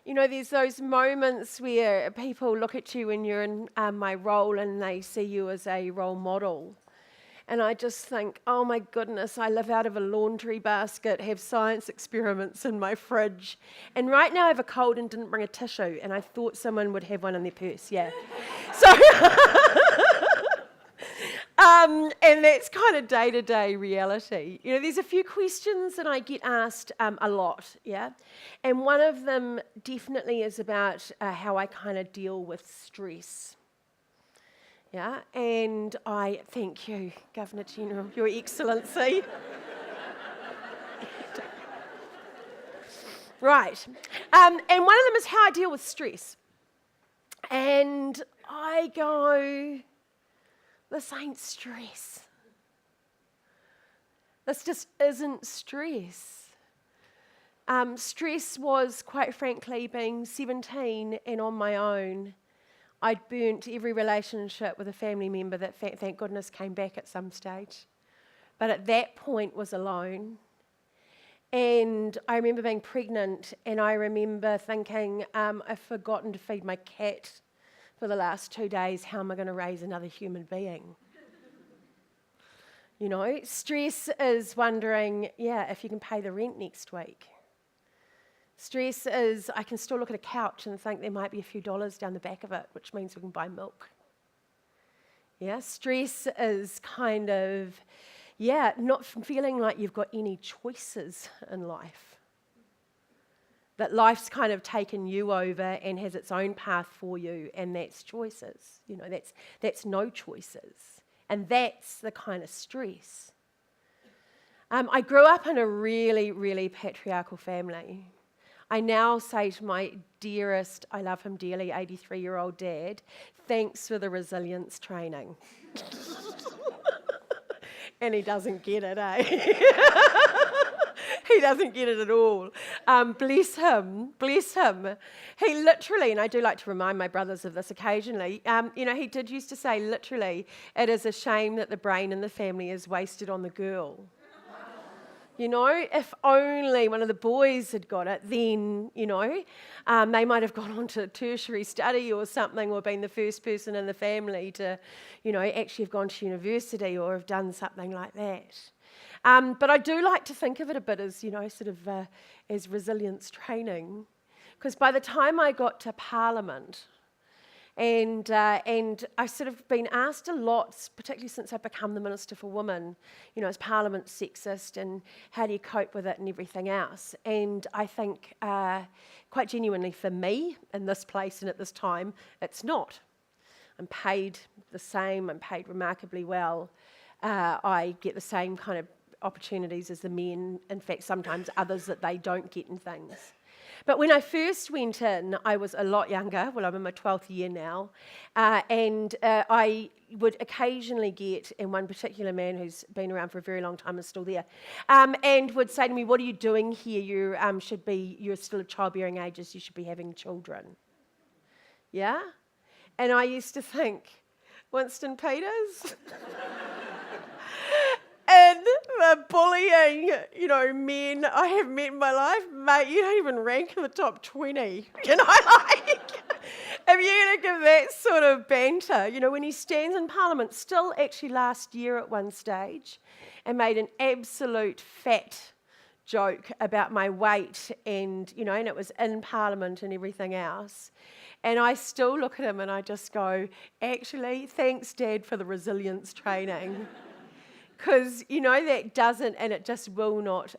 There's those moments where people look at you when you're in my role and they see you as a role model. And I just think, oh my goodness, I live out of a laundry basket, have science experiments in my fridge. And right now I have a cold and didn't bring a tissue, and I thought someone would have one in their purse, yeah. So, and that's kind of day-to-day reality. There's a few questions that I get asked a lot, yeah? And one of them definitely is about how I kind of deal with stress. Yeah, and I thank you, Governor General, Your Excellency. Right, and one of them is how I deal with stress. And I go, this ain't stress. This just isn't stress. Stress was, quite frankly, being 17 and on my own. I'd burnt every relationship with a family member that, thank goodness, came back at some stage. But at that point was alone. And I remember being pregnant, and I remember thinking, I've forgotten to feed my cat for the last 2 days. How am I going to raise another human being? Stress is wondering, if you can pay the rent next week. Stress is, I can still look at a couch and think there might be a few dollars down the back of it, which means we can buy milk. Yeah, stress is kind of, not feeling like you've got any choices in life. That life's kind of taken you over and has its own path for you, and that's choices. That's no choices. And that's the kind of stress. I grew up in a really, really patriarchal family. I now say to my dearest, I love him dearly, 83-year-old dad, thanks for the resilience training. And he doesn't get it, eh? He doesn't get it at all. Bless him. He literally, and I do like to remind my brothers of this occasionally, he did used to say literally, it is a shame that the brain in the family is wasted on the girl. If only one of the boys had got it, then, they might have gone on to tertiary study or something, or been the first person in the family to, actually have gone to university or have done something like that. But I do like to think of it a bit as, as resilience training. Because by the time I got to Parliament, and I've sort of been asked a lot, particularly since I've become the Minister for Women, is Parliament sexist, and how do you cope with it and everything else? And I think, quite genuinely for me, in this place and at this time, it's not. I'm paid the same, I'm paid remarkably well. I get the same kind of opportunities as the men, in fact, sometimes others that they don't get in things. But when I first went in, I was a lot younger. Well, I'm in my 12th year now. And I would occasionally get, and one particular man who's been around for a very long time is still there, and would say to me, what are you doing here? You're still of childbearing ages, you should be having children. Yeah? And I used to think, Winston Peters? And the bullying, men I have met in my life, mate, you don't even rank in the top 20. If you're going to give that sort of banter, when he stands in Parliament, still actually last year at one stage, and made an absolute fat joke about my weight, and, and it was in Parliament and everything else. And I still look at him and I just go, actually, thanks, Dad, for the resilience training. Because, that doesn't, and it just will not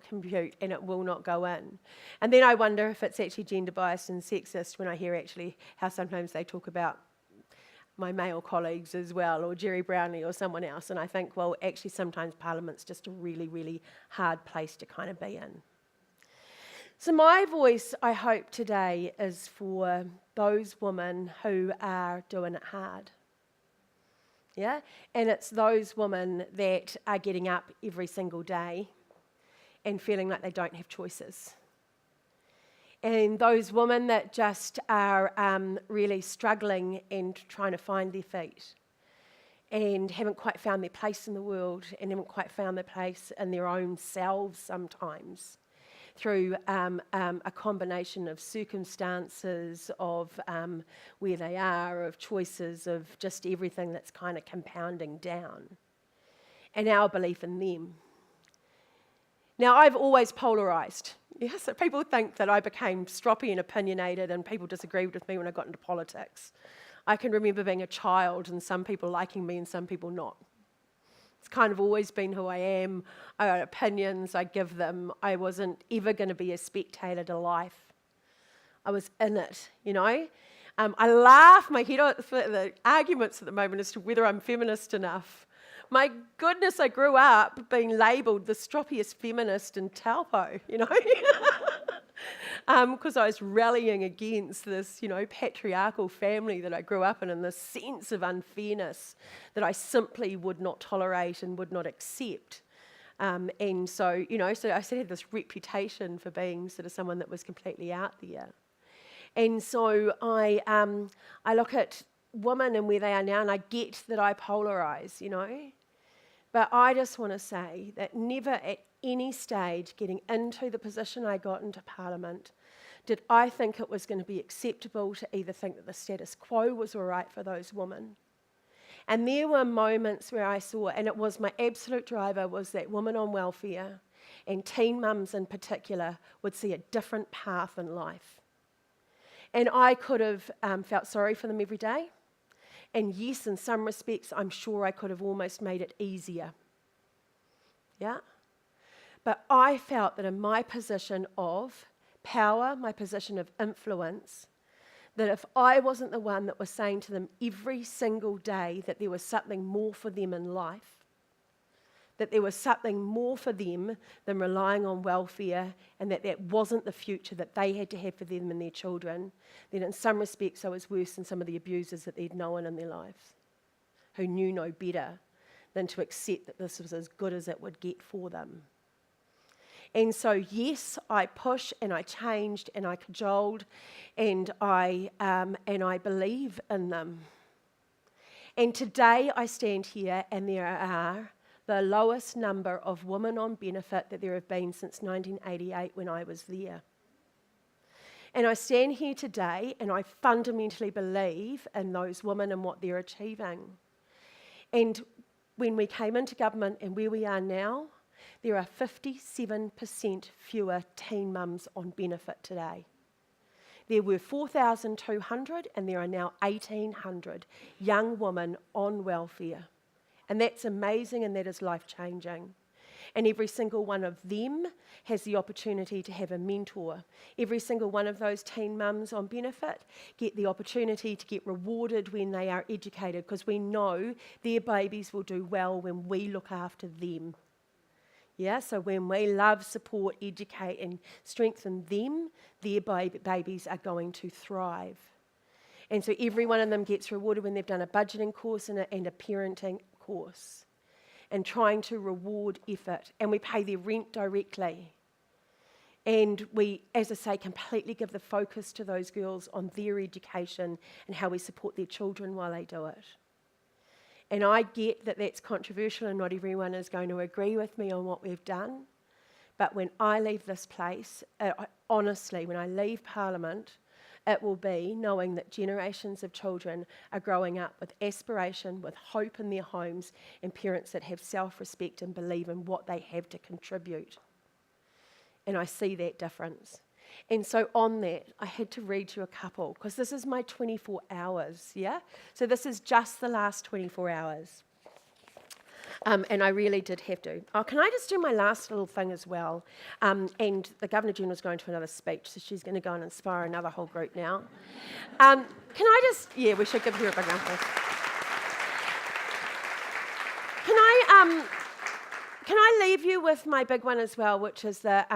compute, and it will not go in. And then I wonder if it's actually gender biased and sexist when I hear actually how sometimes they talk about my male colleagues as well, or Jerry Brownlee or someone else. And I think, well, actually sometimes Parliament's just a really, really hard place to kind of be in. So my voice, I hope today, is for those women who are doing it hard. Yeah, and it's those women that are getting up every single day and feeling like they don't have choices. And those women that just are really struggling and trying to find their feet and haven't quite found their place in the world and haven't quite found their place in their own selves sometimes. through a combination of circumstances, of where they are, of choices, of just everything that's kind of compounding down, and our belief in them. Now, I've always polarised. Yeah, so people think that I became stroppy and opinionated and people disagreed with me when I got into politics. I can remember being a child and some people liking me and some people not. It's kind of always been who I am. I got opinions, I give them. I wasn't ever going to be a spectator to life. I was in it, you know. I laugh my head off at the arguments at the moment as to whether I'm feminist enough. My goodness, I grew up being labelled the stroppiest feminist in Taupo, you know, because I was rallying against this, you know, patriarchal family that I grew up in and this sense of unfairness that I simply would not tolerate and would not accept. And so, you know, so I sort of had this reputation for being sort of someone that was completely out there. And so I look at women and where they are now, and I get that I polarise, you know. But I just want to say that never at any stage getting into the position I got into Parliament did I think it was going to be acceptable to either think that the status quo was all right for those women. And there were moments where I saw, and it was my absolute driver, was that women on welfare and teen mums in particular would see a different path in life. And I could have felt sorry for them every day. And yes, in some respects, I'm sure I could have almost made it easier. Yeah? But I felt that in my position of power, my position of influence, that if I wasn't the one that was saying to them every single day that there was something more for them in life, that there was something more for them than relying on welfare, and that wasn't the future that they had to have for them and their children, then in some respects I was worse than some of the abusers that they'd known in their lives, who knew no better than to accept that this was as good as it would get for them. And so, yes, I pushed and I changed and I cajoled and I believe in them. And today I stand here and there are the lowest number of women on benefit that there have been since 1988 when I was there. And I stand here today and I fundamentally believe in those women and what they're achieving. And when we came into government and where we are now, there are 57% fewer teen mums on benefit today. There were 4,200 and there are now 1,800 young women on welfare. And that's amazing and that is life-changing. And every single one of them has the opportunity to have a mentor. Every single one of those teen mums on benefit get the opportunity to get rewarded when they are educated, because we know their babies will do well when we look after them. Yeah, so when we love, support, educate and strengthen them, their babies are going to thrive. And so every one of them gets rewarded when they've done a budgeting course and a parenting course, and trying to reward effort. And we pay their rent directly. And we, as I say, completely give the focus to those girls on their education and how we support their children while they do it. And I get that that's controversial and not everyone is going to agree with me on what we've done. But when I leave this place, honestly, when I leave Parliament, it will be knowing that generations of children are growing up with aspiration, with hope in their homes, and parents that have self-respect and believe in what they have to contribute. And I see that difference. And so on that, I had to read you a couple, because this is my 24 hours, yeah? So this is just the last 24 hours. And I really did have to. Oh, can I just do my last little thing as well? And the Governor-General's going to another speech, so she's going to go and inspire another whole group now. Can I just... Yeah, we should give her a big round of applause. Can I leave you with my big one as well, which is that,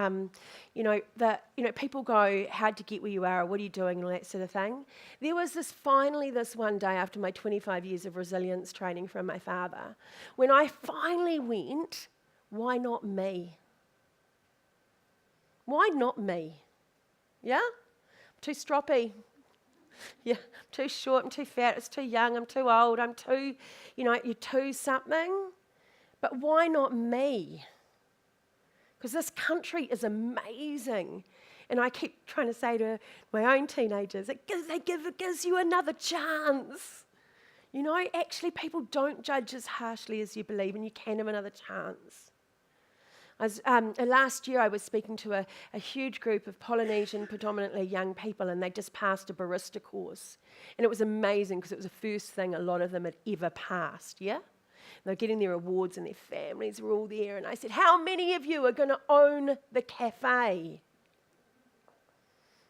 people go, how'd you get where you are, or what are you doing, and all that sort of thing. There was this one day after my 25 years of resilience training from my father, when I finally went, why not me? Why not me? Yeah? I'm too stroppy. Yeah, I'm too short, I'm too fat, it's too young, I'm too old, I'm too, you're too something. But why not me? because this country is amazing. And I keep trying to say to my own teenagers, it gives you another chance. You know, actually people don't judge as harshly as you believe, and you can have another chance. Last year I was speaking to a huge group of Polynesian, predominantly young people, and they just passed a barista course. And it was amazing because it was the first thing a lot of them had ever passed, yeah? And they're getting their awards and their families were all there. And I said, how many of you are going to own the cafe?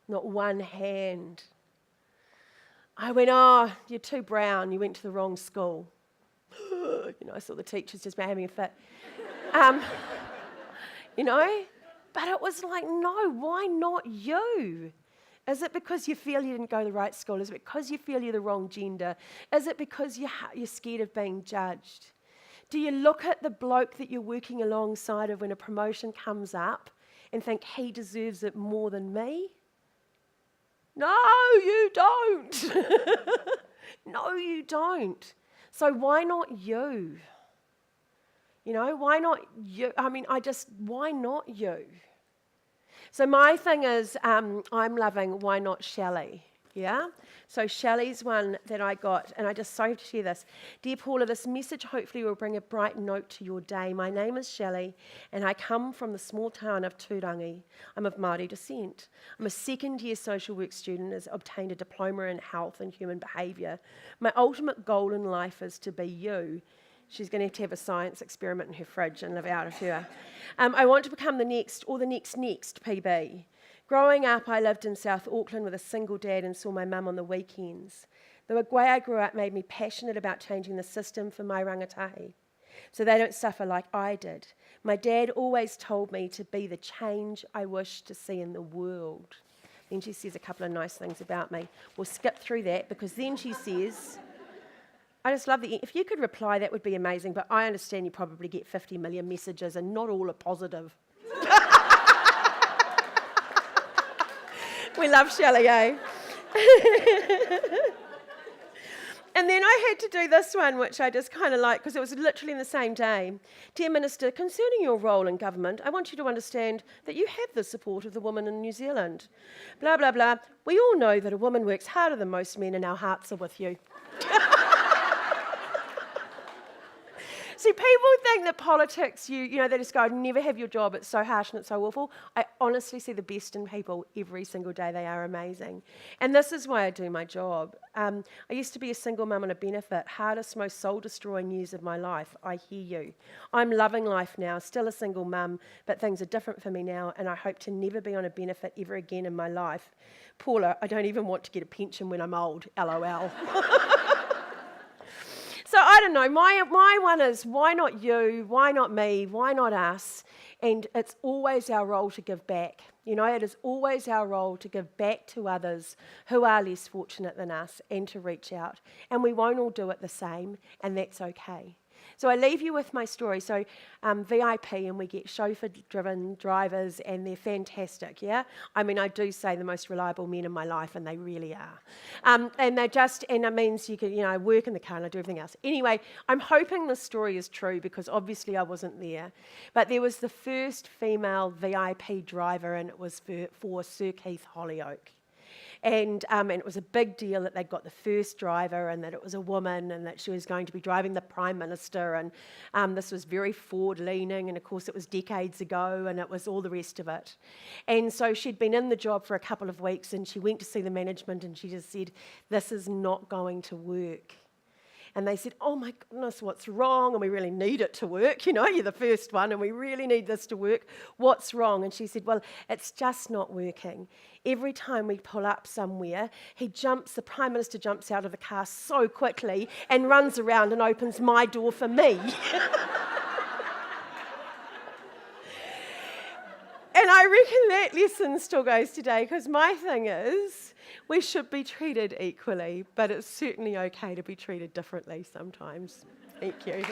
Not one hand. I went, oh, you're too brown. You went to the wrong school. You know, I saw the teachers just having a fit. You know, but it was like, no, why not you? Is it because you feel you didn't go to the right school? Is it because you feel you're the wrong gender? Is it because you're scared of being judged? Do you look at the bloke that you're working alongside of when a promotion comes up and think he deserves it more than me? No, you don't. No, you don't. So why not you? You know, why not you? Why not you? So my thing is, I'm loving Why Not Shelley, yeah? So Shelley's one that I got, and I just so to share this. Dear Paula, this message hopefully will bring a bright note to your day. My name is Shelley, and I come from the small town of Turangi. I'm of Māori descent. I'm a second-year social work student, has obtained a diploma in health and human behaviour. My ultimate goal in life is to be you. She's going to have a science experiment in her fridge and live out of her. I want to become the next PB. Growing up, I lived in South Auckland with a single dad and saw my mum on the weekends. The way I grew up made me passionate about changing the system for my rangatahi, so they don't suffer like I did. My dad always told me to be the change I wish to see in the world. Then she says a couple of nice things about me. We'll skip through that because then she says... I just love that. If you could reply, that would be amazing, but I understand you probably get 50 million messages and not all are positive. We love Shelley, eh? And then I had to do this one, which I just kind of like, because it was literally in the same day. Dear Minister, concerning your role in government, I want you to understand that you have the support of the woman in New Zealand. Blah, blah, blah. We all know that a woman works harder than most men, and our hearts are with you. See, people think that politics, you know, they just go, I'd never have your job, it's so harsh and it's so awful. I honestly see the best in people every single day. They are amazing. And this is why I do my job. I used to be a single mum on a benefit, hardest, most soul-destroying years of my life. I hear you. I'm loving life now, still a single mum, but things are different for me now, and I hope to never be on a benefit ever again in my life. Paula, I don't even want to get a pension when I'm old, LOL. So I don't know, my one is, why not you, why not me, why not us? And it's always our role to give back. You know, it is always our role to give back to others who are less fortunate than us and to reach out. And we won't all do it the same, and that's okay. So I leave you with my story. So VIP, and we get chauffeur-driven drivers, and they're fantastic, yeah? I mean, I do say the most reliable men in my life, and they really are. And it means you can, you know, work in the car and I do everything else. Anyway, I'm hoping this story is true because obviously I wasn't there. But there was the first female VIP driver, and it was for Sir Keith Hollyoake. And it was a big deal that they'd got the first driver and that it was a woman and that she was going to be driving the Prime Minister, and this was very forward-leaning, and of course it was decades ago and it was all the rest of it. And so she'd been in the job for a couple of weeks and she went to see the management and she just said, this is not going to work. And they said, oh my goodness, what's wrong? And we really need it to work. You know, you're the first one and we really need this to work. What's wrong? And she said, well, it's just not working. Every time we pull up somewhere, the Prime Minister jumps out of the car so quickly and runs around and opens my door for me. And I reckon that lesson still goes today, because my thing is, we should be treated equally, but it's certainly okay to be treated differently sometimes. Thank you.